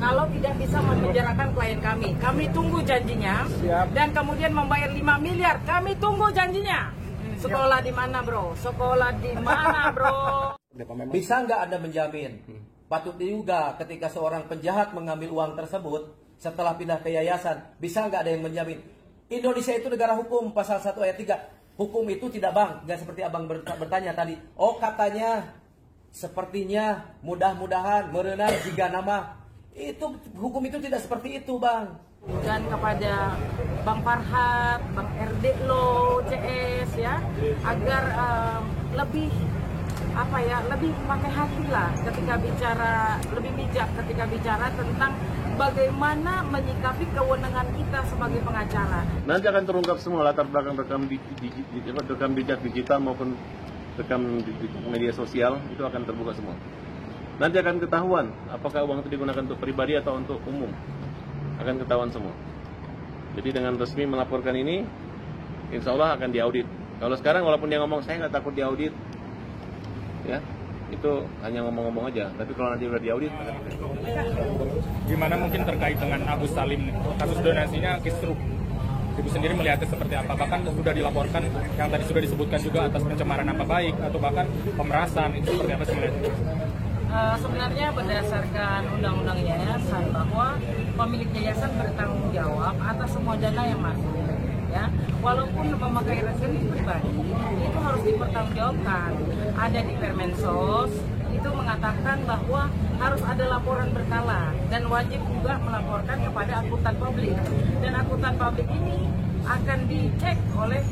kalau tidak bisa memenjarakan klien kami. Kami tunggu janjinya. Siap. Dan kemudian membayar 5 miliar. Kami tunggu janjinya. Sekolah di mana, bro? Sekolah di mana, bro? Bisa nggak Anda menjamin? Patut diduga ketika seorang penjahat mengambil uang tersebut setelah pindah ke yayasan, bisa nggak ada yang menjamin? Indonesia itu negara hukum, pasal 1 ayat 3. Hukum itu tidak, Bang, nggak seperti Abang bertanya tadi. Oh, katanya, sepertinya, mudah-mudahan, merenang jika nama. Itu hukum itu tidak seperti itu, Bang. Dan kepada Bang Farhat, Bang RD Lo, CS ya, agar lebih lebih pakai hati lah ketika bicara, lebih bijak ketika bicara tentang bagaimana menyikapi kewenangan kita sebagai pengacara. Nanti akan terungkap semua latar belakang rekam jejak digital maupun rekam media sosial, itu akan terbuka semua. Nanti akan ketahuan apakah uang itu digunakan untuk pribadi atau untuk umum. Akan ketahuan semua. Jadi dengan resmi melaporkan ini, insya Allah akan diaudit. Kalau sekarang walaupun dia ngomong saya nggak takut diaudit, ya itu hanya ngomong-ngomong aja. Tapi kalau nanti udah diaudit, gimana mungkin terkait dengan Agus Salim, kasus donasinya kisruh? Ibu sendiri melihatnya seperti apa? Bahkan sudah dilaporkan yang tadi sudah disebutkan juga atas pencemaran nama baik atau bahkan pemerasan, itu seperti apa sebenarnya? Sebenarnya berdasarkan undang-undang yayasan bahwa pemilik yayasan bertanggung jawab atas semua dana yang masuk, ya. Walaupun memakai rekening pribadi itu harus dipertanggungjawabkan. Ada di Permensos itu mengatakan bahwa harus ada laporan berkala dan wajib juga melaporkan kepada akuntan publik. Dan akuntan publik ini akan dicek oleh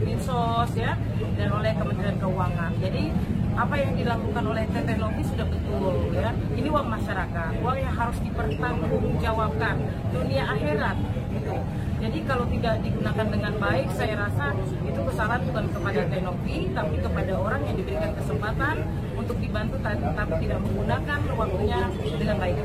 Permensos ya, dan oleh Kementerian Keuangan. Jadi apa yang dilakukan oleh Teten Novi sudah betul ya. Ini uang masyarakat, uang yang harus dipertanggungjawabkan dunia akhirat gitu. Jadi kalau tidak digunakan dengan baik, saya rasa itu kesalahan bukan kepada Teten Novi, tapi kepada orang yang diberikan kesempatan untuk dibantu tapi tidak menggunakan waktunya dengan baik.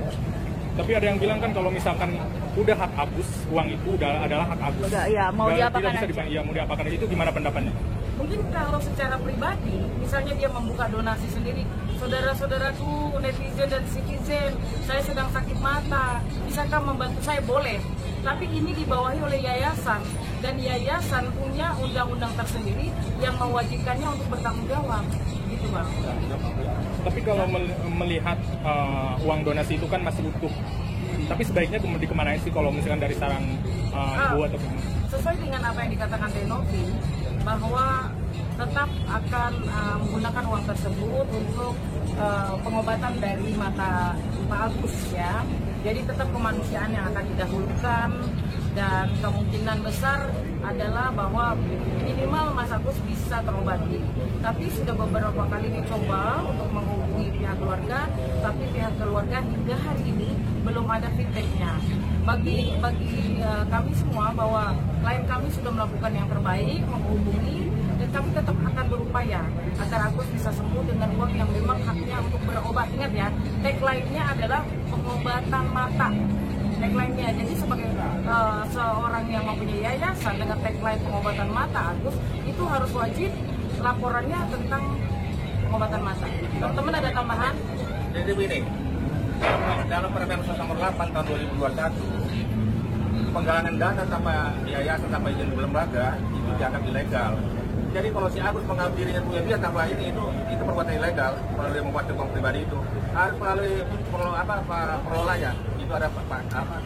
Tapi ada yang bilang kan kalau misalkan udah hak Agus, uang itu adalah hak Agus. Udah, ya, mau diapakan aja. Mau diapakan aja, itu gimana pendapatnya? Mungkin kalau secara pribadi, misalnya dia membuka donasi sendiri, saudara-saudaraku, netizen dan citizen, saya sedang sakit mata, bisakah membantu saya? Boleh. Tapi ini dibawahi oleh yayasan, dan yayasan punya undang-undang tersendiri yang mewajibkannya untuk bertanggung jawab. Gitu, Bang. Tapi kalau melihat uang donasi itu kan masih utuh, tapi sebaiknya dikemanain sih kalau misalkan dari saran Ibu atau gimana? Sesuai dengan apa yang dikatakan Tenovi, bahwa tetap akan menggunakan uang tersebut untuk pengobatan dari mata Pak Agus ya. Jadi tetap kemanusiaan yang akan didahulukan, dan kemungkinan besar adalah bahwa minimal Mas Agus bisa terobati. Tapi sudah beberapa kali dicoba untuk menghubungi pihak keluarga, tapi pihak keluarga hingga hari ini belum ada feedbacknya. Bagi kami semua bahwa klien kami sudah melakukan yang terbaik, menghubungi, dan kami tetap akan berupaya agar Agus bisa sembuh dengan uang yang memang haknya untuk berobat. Ingat ya, tagline-nya adalah pengobatan mata. Tagline-nya, jadi sebagai seorang yang mempunyai yayasan dengan tagline pengobatan mata Agus, itu harus wajib laporannya tentang pengobatan mata. Teman-teman ada tambahan? Jadi begini, dalam Permensos nomor 8 tahun 2021, penggalangan dana tanpa yayasan tanpa izin lembaga itu dianggap ilegal. Jadi kalau si Agus mengambil dirinya punya dia tanpa ini, itu perbuatan ilegal. Kalau dia membuat uang pribadi itu harus melalui pengelolanya. Itu ada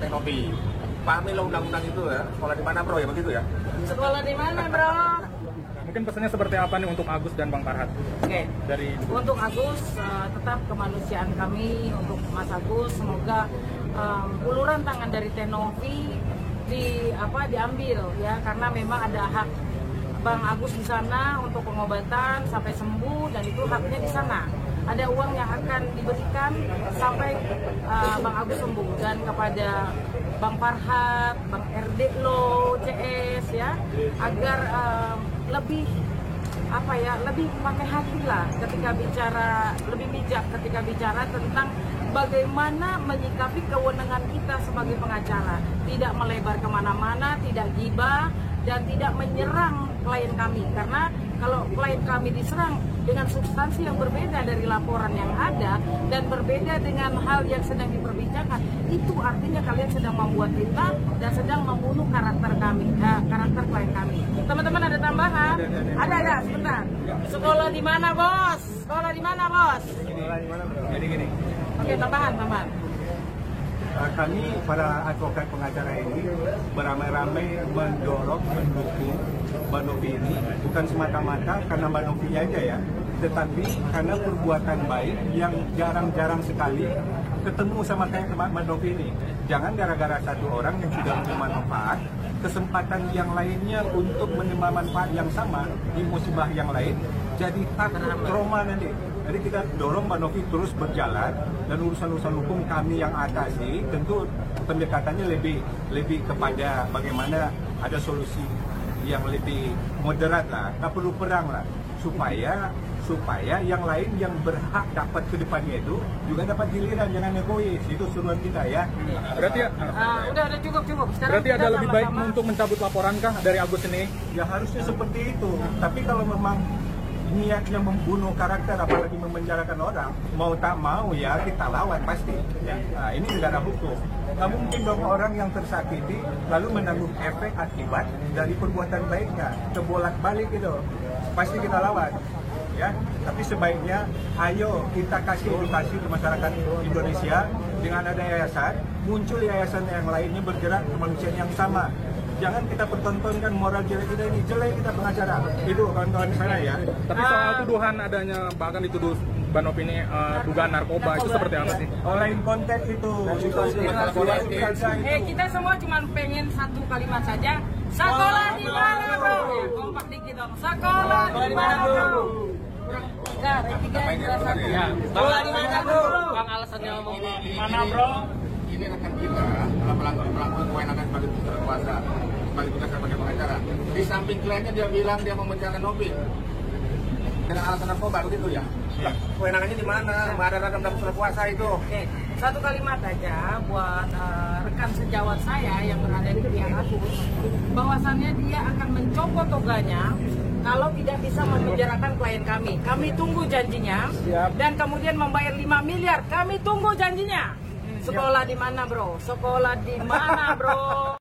Tenovi. Pahami lo undang-undang itu ya. Sekolah di mana, bro, ya begitu ya? Sekolah di mana, bro? Mungkin pesannya seperti apa nih untuk Agus dan Bang Farhat? Oke. Untuk Agus, tetap kemanusiaan kami untuk Mas Agus. Semoga uluran tangan dari Tenovi diambil ya, karena memang ada hak Bang Agus di sana untuk pengobatan sampai sembuh, dan itu haknya di sana. Ada uang yang akan diberikan sampai Bang Agus sembuh. Dan kepada Bang Farhat, Bang RD Lo, CS ya, agar lebih pakai hati lah ketika bicara, lebih bijak ketika bicara tentang bagaimana menyikapi kewenangan kita sebagai pengacara. Tidak melebar kemana-mana, tidak gibah, dan tidak menyerang klien kami. Karena kalau klien kami diserang, dengan substansi yang berbeda dari laporan yang ada dan berbeda dengan hal yang sedang diperbincangkan, itu artinya kalian sedang membuat fitnah dan sedang membunuh karakter kami, karakter klien kami. Teman-teman ada tambahan? Ada, sebentar. Sekolah di mana, Bos? Sekolah di mana, Bos? Sekolah di mana, Bro? Jadi gini. Oke, tambahan. Kami para advokat pengacara ini beramai-ramai mendukung Mbak Novi ini bukan semata-mata karena Mbak Novi aja ya, tetapi karena perbuatan baik yang jarang-jarang sekali ketemu sama kayak Mbak Novi ini. Jangan gara-gara satu orang yang sudah menerima manfaat, kesempatan yang lainnya untuk menerima manfaat yang sama di musibah yang lain jadi takut trauma nanti. Jadi kita dorong Mbak Novi terus berjalan dan urusan-urusan hukum kami yang atasi tentu pendekatannya lebih kepada bagaimana ada solusi yang lebih moderat lah, tak perlu perang lah, supaya yang lain yang berhak dapat ke depannya itu juga dapat giliran, jangan egois. Itu suruhan kita ya. Berarti udah cukup. Sekarang berarti ada lebih baik untuk mencabut laporan kah dari Agus ini? Ya harusnya seperti itu. Tapi kalau memang niatnya membunuh karakter, apalagi memenjarakan orang, mau tak mau ya kita lawan pasti. Nah, ini negara hukum. Nggak mungkin dong orang yang tersakiti lalu menanggung efek akibat dari perbuatan baiknya. Kebolak-balik itu pasti kita lawan. Ya, tapi sebaiknya ayo kita kasih edukasi ke masyarakat Indonesia dengan ada yayasan, muncul yayasan yang lainnya bergerak kemanusiaan yang sama. Jangan kita pertontonkan moral jelek kita ini, jelek kita pengacara. Itu kawan-kawan saya ya. Tapi soal tuduhan adanya, bahkan dituduh Mbak Novi ini dugaan narkoba, itu seperti apa sih? Lain konteks itu. Kita semua cuma pengen satu kalimat saja. Sekolah di mana, Bro? Ya, kompak dikit dong. Sekolah di mana, Bro? Sekolah di mana, Bro? Bang alasannya ngomong di mana, Bro? Ini rekan kita adalah pelaku kewenangan sebagai kuasa, sebagai tugas sebagai pengacara. Di samping kliennya dia bilang dia membenarkan Novi dengan alasan narkoba begitu ya. Kewenangannya di mana? Ada dalam surat kuasa itu. Oke, satu kalimat aja buat rekan sejawat saya yang berada di pihak Agus, bahwasannya dia akan mencopot toganya kalau tidak bisa memenjarakan klien kami. Kami tunggu janjinya. Dan kemudian membayar 5 miliar. Kami tunggu janjinya. Sekolah di mana, Bro? Sekolah di mana, Bro?